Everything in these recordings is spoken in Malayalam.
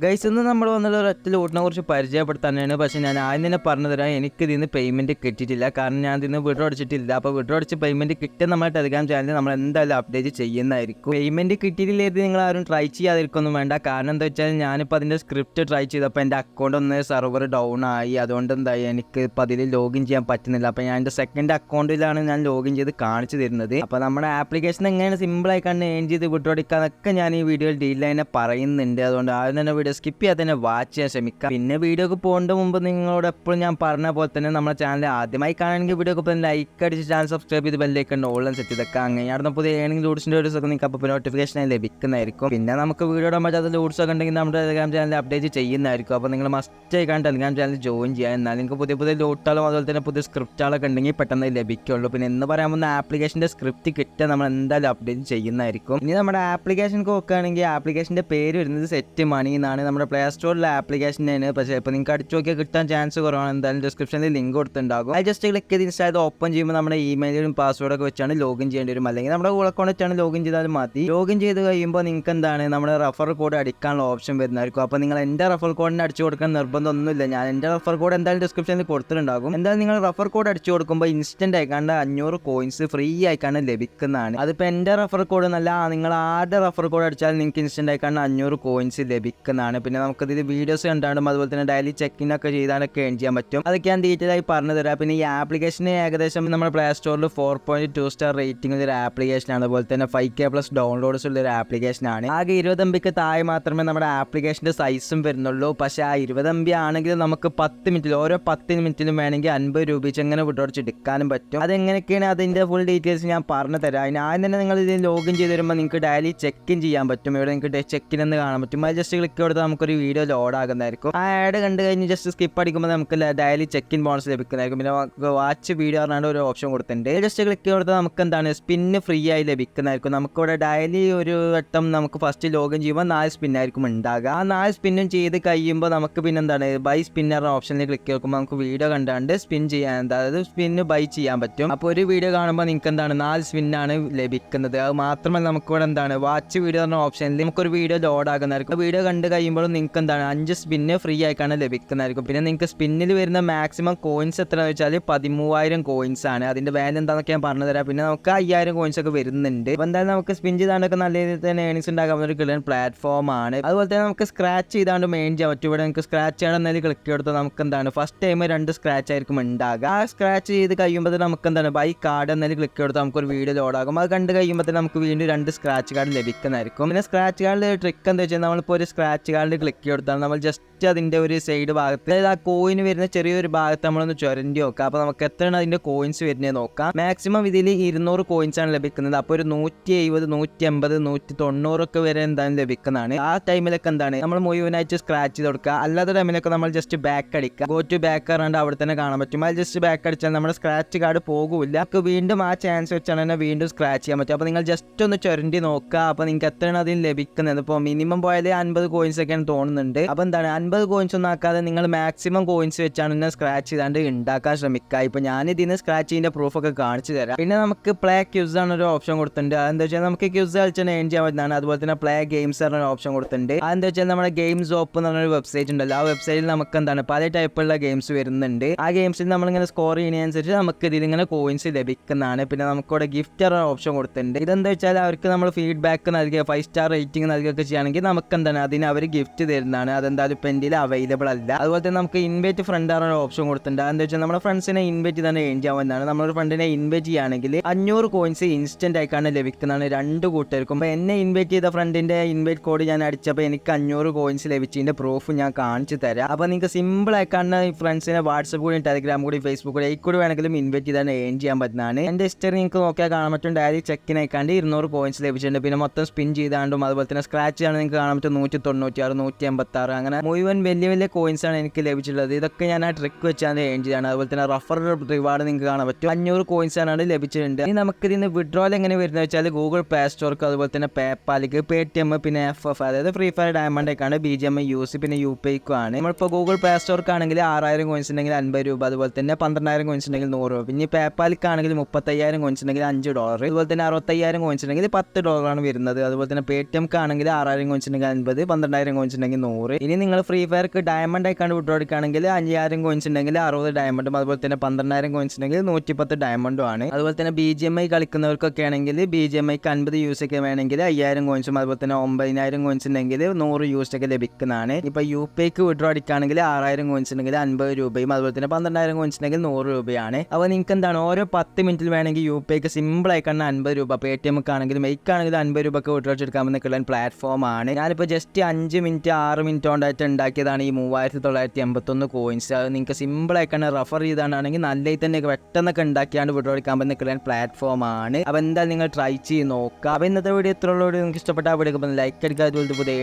ഗൈസ് ഇന്ന് നമ്മൾ വന്നുള്ള ഒരൊറ്റ ലൂട്ടിനെ കുറിച്ച് പരിചയപ്പെടുത്താനാണ്. പക്ഷേ ഞാൻ ആദ്യം തന്നെ പറഞ്ഞു തരാം, എനിക്ക് ഇതിന് പേയ്മെന്റ് കിട്ടിയിട്ടില്ല. കാരണം ഞാൻ ഇതിന് വിഡ്രോ അടിച്ചിട്ടില്ല. അപ്പോൾ വിഡ്രോ അടിച്ച് പേയ്മെന്റ് കിട്ടിയ നമ്മുടെ ടെലിഗ്രാം ചാനലിൽ നമ്മൾ എന്തായാലും അപ്ഡേറ്റ് ചെയ്യുന്നതായിരിക്കും. പേയ്മെന്റ് കിട്ടിയിട്ടില്ലെങ്കിൽ നിങ്ങൾ ആരും ട്രൈ ചെയ്യാതിരിക്കൊന്നും വേണ്ട. കാരണം എന്താ വെച്ചാൽ ഞാനിപ്പോൾ അതിന്റെ സ്ക്രിപ്റ്റ് ട്രൈ ചെയ്തപ്പോൾ എൻ്റെ അക്കൗണ്ട് ഒന്ന് സെർവർ ഡൗൺ ആയി. അതുകൊണ്ട് എന്തായി എനിക്ക് ഇപ്പോൾ അതിൽ ലോഗിൻ ചെയ്യാൻ പറ്റുന്നില്ല. അപ്പോൾ ഞാൻ എൻ്റെ സെക്കൻഡ് അക്കൗണ്ടിലാണ് ഞാൻ ലോഗിൻ ചെയ്ത് കാണിച്ചു തരുന്നത്. അപ്പോൾ നമ്മുടെ ആപ്ലിക്കേഷൻ എങ്ങനെയാണ് സിമ്പിളായി കണ്ട് ഏൺ ചെയ്ത് വിഡ്രോ അടിക്കാന്നൊക്കെ ഞാൻ ഈ വീഡിയോയിൽ ഡീറ്റെയിൽ തന്നെ പറയുന്നുണ്ട്. അതുകൊണ്ട് ആദ്യം തന്നെ വീഡിയോ സ്കിപ്പ് ചെയ്യാതെ തന്നെ വാച്ച് ചെയ്യാൻ ശ്രമിക്കാം. പിന്നെ വീഡിയോക്ക് പോകുന്നതിന് മുമ്പ് നിങ്ങളോട് എപ്പോഴും ഞാൻ പറഞ്ഞ പോലെ തന്നെ നമ്മുടെ ചാനൽ ആദ്യമായി കാണണമെങ്കിൽ വീഡിയോക്ക് ഇപ്പോൾ ലൈക്ക് അടിച്ച് ചാനൽ സബ്സ്ക്രൈബ് ചെയ്ത് ബെല്ലേക്ക് ഓൺലൈൻ സെറ്റ് ചെയ്തൊക്കെ അങ്ങനെയാണ് പുതിയ ഏണിംഗ് ലൂട്ട്സിൻ്റെ വീഡിയോസ് ഒക്കെ നിങ്ങൾക്ക് അപ്പോൾ നോട്ടിഫിക്കേഷൻ ലഭിക്കുന്നതായിരിക്കും. പിന്നെ നമുക്ക് വീഡിയോ ഇടാൻ പറ്റാത്ത ലൂട്ട്സ് ഒക്കെ ഉണ്ടെങ്കിൽ നമ്മുടെ ടെലിഗ്രാം ചാനൽ അപ്ഡേറ്റ് ചെയ്യുന്നതായിരിക്കും. അപ്പോൾ നിങ്ങൾ മസ്റ്റ് ആയി കാണാൻ ടെലിഗ്രാം ചാനൽ ജോയിൻ ചെയ്യാൻ. എന്നാൽ നിങ്ങൾക്ക് പുതിയ പുതിയ ലൂട്ടുകളും അതുപോലെ തന്നെ പുതിയ സ്ക്രിപ്റ്റുകളൊക്കെ ഉണ്ടെങ്കിൽ പെട്ടെന്ന് ലഭിക്കുള്ളൂ. പിന്നെ എന്ന് പറയാൻ പോകുന്ന ആപ്ലിക്കേഷൻ്റെ സ്ക്രിപ്റ്റ് കിട്ടാൻ നമ്മൾ എന്തായാലും അപ്ഡേറ്റ് ചെയ്യുന്നതായിരിക്കും. ഇനി നമ്മുടെ ആപ്ലിക്കേഷൻ നോക്കുകയാണെങ്കിൽ ആപ്ലിക്കേഷൻ്റെ പേര് വരുന്നത് സെറ്റ് മണി എന്നാണ്. നമ്മുടെ പ്ലേ സ്റ്റോറിലെ ആപ്ലിക്കേഷനാണ്. പക്ഷേ ഇപ്പോൾ നിങ്ങൾക്ക് അടിച്ചു നോക്കിയാൽ കിട്ടാൻ ചാൻസ് കുറവാണ്. എന്തായാലും ഡിസ്ക്രിപ്ഷനിൽ ലിങ്ക് കൊടുത്തിട്ടുണ്ടാകും. അത് ജസ്റ്റ് ക്ലിക്ക് ചെയ്ത് ഇൻസ്റ്റാൾ ചെയ്ത് ഓപ്പൺ ചെയ്യുമ്പോൾ നമ്മുടെ ഇമെയിലും പാസ്വേഡൊക്കെ വെച്ചാണ് ലോഗിൻ ചെയ്യേണ്ടി വരും. അല്ലെങ്കിൽ നമ്മുടെ ഗൂഗിൾ അക്കൗണ്ട് വെച്ചാണ് ലോഗിൻ ചെയ്താലും മതി. ലോഗിൻ ചെയ്ത് കഴിയുമ്പോൾ നിങ്ങൾക്ക് എന്താണ് നമ്മുടെ റെഫർ കോഡ് അടിക്കാനുള്ള ഓപ്ഷൻ വരുന്നതായിരിക്കും. അപ്പോൾ നിങ്ങൾ എൻ്റെ റെഫർ കോഡിന് അടിച്ചു കൊടുക്കാൻ നിർബന്ധമൊന്നുമില്ല. ഞാൻ എൻ്റെ റെഫർ കോഡ് എന്തായാലും ഡിസ്ക്രിപ്ഷനിൽ കൊടുത്തിട്ടുണ്ടാകും. എന്തായാലും നിങ്ങൾ റെഫർ കോഡ് അടിച്ചു കൊടുക്കുമ്പോൾ ഇൻസ്റ്റന്റ് ആയിക്കാണ്ട് 500 കോയിൻസ് ഫ്രീ ആയിക്കാണ്ട് ലഭിക്കുന്നതാണ്. അതിപ്പോൾ എൻ്റെ റെഫർ കോഡ് എന്നല്ല, നിങ്ങൾ ആരുടെ റെഫർ കോഡ് അടിച്ചാൽ നിങ്ങൾക്ക് ഇൻസ്റ്റന്റ് ആയിക്കാണ്ട് 500 കോയിൻസ് ലഭിക്കുന്നതാണ്. പിന്നെ നമുക്കതിൽ വീഡിയോസ് കണ്ടാണ്ടും അതുപോലെ തന്നെ ഡെയിലി ചെക്കിനൊക്കെ ചെയ്താലൊക്കെ ഏൺ ചെയ്യാൻ പറ്റും. അതൊക്കെ ഞാൻ ഡീറ്റെയിൽ ആയി പറഞ്ഞു തരാം. പിന്നെ ഈ ആപ്ലിക്കേഷന് ഏകദേശം നമ്മുടെ പ്ലേ സ്റ്റോറിൽ 4.2 സ്റ്റാർ റേറ്റിംഗ് ഉള്ള ഒരു ആപ്ലിക്കേഷനാണ്. അതുപോലെ തന്നെ 5K+ ഡൗൺലോഡ്സ് ഉള്ള ഒരു ആപ്ലിക്കേഷനാണ്. ആകെ 20 MB താഴെ മാത്രമേ നമ്മുടെ ആപ്ലിക്കേഷൻ്റെ സൈസും വരുന്നുള്ളൂ. പക്ഷേ ആ 20 MB ആണെങ്കിൽ നമുക്ക് 10 മിനിറ്റിൽ ഓരോ 10 മിനിറ്റിലും വേണമെങ്കിൽ 50 രൂപ എങ്ങനെ വിട്ടോടിച്ച് എടുക്കാനും പറ്റും. അതെങ്ങനെയൊക്കെയാണ് അതിൻ്റെ ഫുൾ ഡീറ്റെയിൽസ് ഞാൻ പറഞ്ഞു തരാം. അതിന് ആദ്യം തന്നെ നിങ്ങൾ ഇതിൽ ലോഗിൻ ചെയ്ത് വരുമ്പോൾ നിങ്ങൾക്ക് ഡെയിലി ചെക്ക് ഇൻ ചെയ്യാൻ പറ്റും. ഇവിടെ നിങ്ങൾക്ക് ചെക്കിൻ എന്ന് കാണാൻ പറ്റും. അത് ജസ്റ്റ് ക്ലിക്ക് കൊടുത്താൽ നമുക്കൊരു വീഡിയോ ലോഡ് ആകുന്നതായിരിക്കും. ആ ആഡ് കണ്ടു കഴിഞ്ഞ് ജസ്റ്റ് സ്കിപ്പ് അടിക്കുമ്പോൾ നമുക്ക് ഡെയിലി ചെക്ക് ഇൻ ബോണസ് ലഭിക്കുന്നതായിരിക്കും. പിന്നെ നമുക്ക് വാച്ച് വീഡിയോ പറഞ്ഞാണ്ട് ഒരു ഓപ്ഷൻ കൊടുത്തിട്ടുണ്ട്. ജസ്റ്റ് ക്ലിക്ക് കൊടുത്താൽ നമുക്ക് എന്താണ് സ്പിന്ന് ഫ്രീ ആയി ലഭിക്കുന്നതായിരിക്കും. നമുക്കിവിടെ ഡെയിലി ഒരു വട്ടം നമുക്ക് ഫസ്റ്റ് ലോഗിൻ ചെയ്യുമ്പോൾ 4 സ്പിന്നായിരിക്കും ഉണ്ടാകുക. ആ 4 സ്പിന്നും ചെയ്ത് കഴിയുമ്പോൾ നമുക്ക് പിന്നെ എന്താണ് ബൈ സ്പിന്നർ ഓപ്ഷനിൽ ക്ലിക്ക് കൊടുക്കുമ്പോൾ നമുക്ക് വീഡിയോ കണ്ടാണ്ട് സ്പിൻ ചെയ്യാൻ, അതായത് സ്പിന്ന് ബൈ ചെയ്യാൻ പറ്റും. അപ്പോൾ ഒരു വീഡിയോ കാണുമ്പോൾ നിങ്ങൾക്ക് എന്താണ് 4 സ്പിന്നാണ് ലഭിക്കുന്നത്. അത് മാത്രമല്ല നമുക്കിവിടെ എന്താണ് വാച്ച് വീഡിയോ പറഞ്ഞ ഓപ്ഷനിൽ നമുക്കൊരു വീഡിയോ ലോഡ് ആകുന്നതായിരിക്കും. വീഡിയോ കണ്ടു കഴിയുമ്പോഴും നിങ്ങൾക്ക് എന്താണ് 5 സ്പിന്ന് ഫ്രീ ആയിക്കാണ് ലഭിക്കുന്നതായിരിക്കും. പിന്നെ നിങ്ങൾക്ക് സ്പിന്നിൽ വരുന്ന മാക്സിമം കോയിൻസ് എത്രയാണെന്ന് വെച്ചാൽ 13,000 കോയിൻസ് ആണ്. അതിന്റെ വാല്യൂ എന്താണെന്നൊക്കെ ഞാൻ പറഞ്ഞു തരാം. പിന്നെ നമുക്ക് 5,000 കോയിൻസ് ഒക്കെ വരുന്നുണ്ട്. അപ്പോൾ എന്തായാലും നമുക്ക് സ്പിൻ ചെയ്താണ്ടൊക്കെ നല്ല രീതിയിൽ തന്നെ ഏണിങ്സ് ഉണ്ടാകാവുന്ന ഒരു കിളൻ പ്ലാറ്റ്ഫോം ആണ്. അതുപോലെ തന്നെ നമുക്ക് സ്ക്രാച്ച് ചെയ്താണ്ട് മെയിൻ ചെയ്യാൻ പറ്റും. ഇവിടെ നിങ്ങൾക്ക് സ്ക്രാച്ച് ചെയ്യണം എന്നതിൽ ക്ലിക്ക് കൊടുത്താൽ നമുക്ക് എന്താണ് ഫസ്റ്റ് ടൈം 2 സ്ക്രാച്ച് ആയിരിക്കും ഉണ്ടാകുക. ആ സ്ക്രാച്ച് ചെയ്ത് കഴിയുമ്പോൾ നമുക്ക് എന്താണ് ബൈ കാർഡ് എന്നതിൽ ക്ലിക്ക് കൊടുത്താൽ നമുക്കൊരു വീഡിയോ ലോഡാകും. അത് കണ്ട് കഴിയുമ്പോൾ നമുക്ക് വീണ്ടും 2 സ്ക്രാച്ച് കാർഡ് ലഭിക്കുന്നതായിരിക്കും. പിന്നെ സ്ക്രാച്ച് കാർഡിൽ ട്രിക്ക് എന്താ വെച്ചാൽ നമ്മളിപ്പോൾ ഒരു സ്ക്രാച്ച് കാർഡിൽ ക്ലിക്ക് കൊടുത്താൽ നമ്മൾ ജസ്റ്റ് അതിന്റെ ഒരു സൈഡ് ഭാഗത്ത്, അതായത് ആ കോയിന് വരുന്ന ചെറിയൊരു ഭാഗത്ത് നമ്മളൊന്ന് ചുരണ്ടി നോക്കാം. അപ്പോൾ നമുക്ക് എത്രയാണ് അതിന്റെ കോയിൻസ് വരുന്നത് നോക്കാം. മാക്സിമം ഇതിൽ 200 കോയിൻസ് ആണ് ലഭിക്കുന്നത്. അപ്പോൾ ഒരു 170, 180, 190 ഒക്കെ വരെ എന്തായാലും ലഭിക്കുന്നതാണ്. ആ ടൈമിലൊക്കെ എന്താണ് നമ്മൾ മുഴുവനായിട്ട് സ്ക്രാച്ച് ചെയ്ത് കൊടുക്കുക. അല്ലാത്ത ടൈമിലൊക്കെ നമ്മൾ ജസ്റ്റ് ബാക്ക് അടിക്കുക. ഗോ ടു ബാക്ക് പറഞ്ഞാൽ അവിടെ തന്നെ കാണാൻ പറ്റും. അത് ജസ്റ്റ് ബാക്ക് അടിച്ചാൽ നമ്മുടെ സ്ക്രാച്ച് കാർഡ് പോകില്ല. നമുക്ക് വീണ്ടും ആ ചാൻസ് വെച്ചാണ് തന്നെ വീണ്ടും സ്ക്രാച്ച് ചെയ്യാൻ പറ്റും. അപ്പോൾ നിങ്ങൾ ജസ്റ്റ് ഒന്ന് ചുരണ്ടി നോക്കുക. അപ്പോൾ നിങ്ങൾക്ക് എത്രയാണ് അതിൽ ലഭിക്കുന്നത്. ഇപ്പോൾ മിനിമം പോയാൽ 50 കോയിൻസ് ഒക്കെയാണ് തോന്നുന്നുണ്ട്. അപ്പോൾ എന്താണ് 50 കോയിൻസ് ഒന്നും ആക്കാതെ നിങ്ങൾ മാക്സിമം കോയിൻസ് വെച്ചാണ് തന്നെ സ്ക്രാച്ച് ചെയ്താണ്ട് ഉണ്ടാക്കാൻ ശ്രമിക്കുക. ഇപ്പോൾ ഞാൻ ഇതിന് സ്ക്രാച്ച് ചെയ്യുന്ന പ്രൂഫൊക്കെ കാണിച്ചു തരാം. പിന്നെ നമുക്ക് പ്ലേ ക്യൂസ് ആണ് ഒരു ഓപ്ഷൻ കൊടുത്തിട്ടുണ്ട്. അതെന്താ വെച്ചാൽ നമുക്ക് ക്യൂസ് കളിച്ചാൽ ഏൺ ചെയ്യാൻ പറ്റുന്നതാണ്. അതുപോലെ തന്നെ പ്ലേ ഗെയിംസ് പറഞ്ഞ ഓപ്ഷൻ കൊടുത്തിട്ടുണ്ട്. അതെന്താ വെച്ചാൽ നമ്മുടെ ഗെയിംസ് ഓപ്പ് എന്ന് പറഞ്ഞൊരു വെബ്സൈറ്റ് ഉണ്ടല്ലോ. ആ വെബ്സൈറ്റിൽ നമുക്ക് എന്താണ് പല ടൈപ്പുള്ള ഗെയിംസ് വരുന്നുണ്ട്. ആ ഗെയിംസിൽ നമ്മളിങ്ങനെ സ്കോർ ചെയ്യുന്നതിനനുസരിച്ച് നമുക്ക് ഇതിലിങ്ങനെ കോയിൻസ് ലഭിക്കുന്നതാണ്. പിന്നെ നമുക്കിവിടെ ഗിഫ്റ്റ് പറഞ്ഞ ഓപ്ഷൻ കൊടുത്തിട്ടുണ്ട്. ഇതെന്താ വെച്ചാൽ അവർക്ക് നമ്മൾ ഫീഡ്ബാക്ക് നൽകുക, 5 സ്റ്റാർ റേറ്റിംഗ് നൽകുകയൊക്കെ ചെയ്യുകയാണെങ്കിൽ നമുക്ക് എന്താണ് അതിന് അവർ ഗിഫ്റ്റ് തരുന്നതാണ്. അതെന്തായാലും ഇപ്പം എൻ്റെ അവൈലബിൾ അല്ല. അതുപോലെ തന്നെ നമുക്ക് ഇൻവൈറ്റ് ഫ്രണ്ട് പറഞ്ഞ ഓപ്ഷൻ കൊടുത്തിട്ടുണ്ട്. അതെന്താ വെച്ചാൽ നമ്മുടെ ഫ്രണ്ട്സിനെ ഇൻവൈറ്റ് തന്നെ ഏൺ ചെയ്യാവുന്നതാണ്. നമ്മളൊരു ഫ്രണ്ടിനെ ഇൻവൈറ്റ് ചെയ്യുകയാണെങ്കിൽ 500 കോയിൻസ് ഇൻസ്റ്റന്റ് ആയിക്കാണ് ലഭിക്കുന്നതാണ് 2 കൂട്ടർക്കും. അപ്പോൾ എന്നെ ഇൻവൈറ്റ് ചെയ്ത ഫ്രണ്ടിന്റെ ഇൻവൈറ്റ് കോഡ് ഞാൻ അടിച്ചപ്പോൾ എനിക്ക് 500 കോയിൻസ് ലഭിച്ചതിന്റെ പ്രൂഫ് ഞാൻ കാണിച്ചു തരാം. അപ്പോൾ നിങ്ങൾക്ക് സിമ്പിൾ ആയിക്കാണ് ഫ്രണ്ട്സിനെ വാട്സപ്പ് കൂടി ടെലിഗ്രാം കൂടി ഫേസ്ബുക്ക് കൂടി കൂടി വേണമെങ്കിലും ഇൻവൈറ്റ് ചെയ്താണ് ഏൺ ചെയ്യാൻ പറ്റുന്നതാണ്. എൻ്റെ ഹിസ്റ്ററി നിങ്ങൾക്ക് നോക്കിയാൽ കാണാൻ പറ്റും. ഡയറി ചെക്കിൻ ആയിക്കാണ്ട് 200 കോയിൻസ് ലഭിച്ചിട്ടുണ്ട്. പിന്നെ മൊത്തം സ്പിൻ ചെയ്താണ്ടും അതുപോലെ തന്നെ സ്ക്രാച്ച് ചെയ്യാണ് നിങ്ങൾക്ക് കാണാൻ പറ്റും 196, 186 അങ്ങനെ മുഴുവൻ വലിയ കോയിൻസ് ആണ് എനിക്ക് ലഭിച്ചിട്ടുള്ളത്. ഇതൊക്കെ ഞാൻ ആ ട്രിക്ക് വെച്ചാണ് ഏൺ ചെയ്താണ്. അതുപോലെ തന്നെ റഫർ റിവാർഡ് നിങ്ങൾക്ക് കാണാൻ പറ്റും 500 കോയിൻസ് ആണ് ലഭിച്ചിട്ടുണ്ട്. ഇനി നമുക്ക് ഇതിന് വിഡ്രോൽ എങ്ങനെ വരുന്നത് വെച്ചാൽ ഗൂഗിൾ പ്ലേ സ്റ്റോർക്ക് അതുപോലെ തന്നെ പേപ്പാലിക്ക്, പേടിഎം, പിന്നെ FF അതായത് ഫ്രീ ഫയർ ഡയമണ്ട് ഒക്കെയാണ്, BGM, UC പിന്നെ UPIക്കും ആണ്. നമ്മളിപ്പോൾ ഗൂഗിൾ പ്ലേ സ്റ്റോർക്ക് ആണെങ്കിൽ 6000 കോയിൻസ് ഉണ്ടെങ്കിൽ 50 രൂപ, അതുപോലെ തന്നെ 12000 കോയിൻസ് ഉണ്ടെങ്കിൽ 100 രൂപ. പിന്നെ പേപ്പാലിക്കാണെങ്കിൽ 35,000 കോയിൻസ് ഉണ്ടെങ്കിൽ $5, അതുപോലെ തന്നെ 65,000 കോയിൻസ് ഉണ്ടെങ്കിൽ $10 ആണ് വരുന്നത്. അതുപോലെ തന്നെ പേടിഎം ആണെങ്കിൽ 6000 കോയിൻസ് ഉണ്ടെങ്കിൽ 50, 12000 1000 കോയിൻസ് ഉണ്ടെങ്കിൽ 100. ഇനി നിങ്ങൾ ഫ്രീ ഫയർക്ക് ഡയമണ്ട് ആയിക്കാണ്ട് വിഡ്രോ എടുക്കുകയാണെങ്കിൽ 5000 കോയിൻസ് ഉണ്ടെങ്കിൽ 60 ഡയമണ്ടും അതുപോലെ തന്നെ 12000 കോയിൻസ് ഉണ്ടെങ്കിൽ 110 ഡയമണ്ടും ആണ്. അതുപോലെ തന്നെ BGMI കളിക്കുന്നവർക്കൊക്കെ ആണെങ്കിൽ BGMIക്ക് 50 യൂസ് ഒക്കെ വേണമെങ്കിൽ 5000 കോയിൻസും അതുപോലെ തന്നെ 9000 കോയിൻസ് ഉണ്ടെങ്കിൽ 100 യൂസ് ഒക്കെ ലഭിക്കുന്നതാണ്. ഇപ്പോൾ UPIക്ക് വിഡ്രോ അടിക്കുകയാണെങ്കിൽ 6000 കോയിൻസ് ഉണ്ടെങ്കിൽ 50 രൂപയും അതുപോലെ തന്നെ 12000 കോയിൻസ് ഉണ്ടെങ്കിൽ 100 രൂപയാണ്. അപ്പോൾ നിങ്ങൾക്ക് എന്താണ് ഓരോ 10 മിനിറ്റിൽ വേണമെങ്കിൽ UPIക്ക് സിമ്പിൾ ആയിക്കാണ് 50 രൂപ, PayTM ആണെങ്കിലും മെയ്ക്കാണെങ്കിലും 50 രൂപയ്ക്ക് വിഡ്രോ എടുക്കാൻ പറ്റുന്ന പ്ലാറ്റ്ഫോം ആണ്. ഞാനിപ്പോൾ ജസ്റ്റ് 5 മിനിറ്റ് 6 മിനിറ്റ് കൊണ്ടായിട്ട് ഉണ്ടാക്കിയതാണ് ഈ 3981 കോയിൻസ്. അത് നിങ്ങൾക്ക് സിമ്പിൾ ആയിക്കാണ് റെഫർ ചെയ്താണെങ്കിൽ നല്ല തന്നെ പെട്ടെന്നൊക്കെ ഉണ്ടാക്കിയാണ് വിഡ്രോ എടുക്കാൻ പറ്റുന്ന പ്ലാറ്റ്ഫോം ആണ്. അപ്പോൾ എന്തായാലും നിങ്ങൾ ട്രൈ ചെയ്ത് നോക്കുക. അപ്പോൾ ഇന്നത്തെ വീഡിയോ ഇത്രയുള്ളൂ. നിങ്ങൾക്ക് ഇഷ്ടപ്പെട്ട വീഡിയോ ലൈക്ക് അടിക്കുക, അതുപോലെ പുതിയ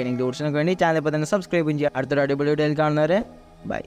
വേണ്ടി ചാനൽ ഇപ്പോൾ തന്നെ സബ്സ്ക്രൈബ് ചെയ്യുക. അടുത്തൊരു അടിപൊളി വീഡിയോയിൽ കാണുന്നവരെ ബൈ.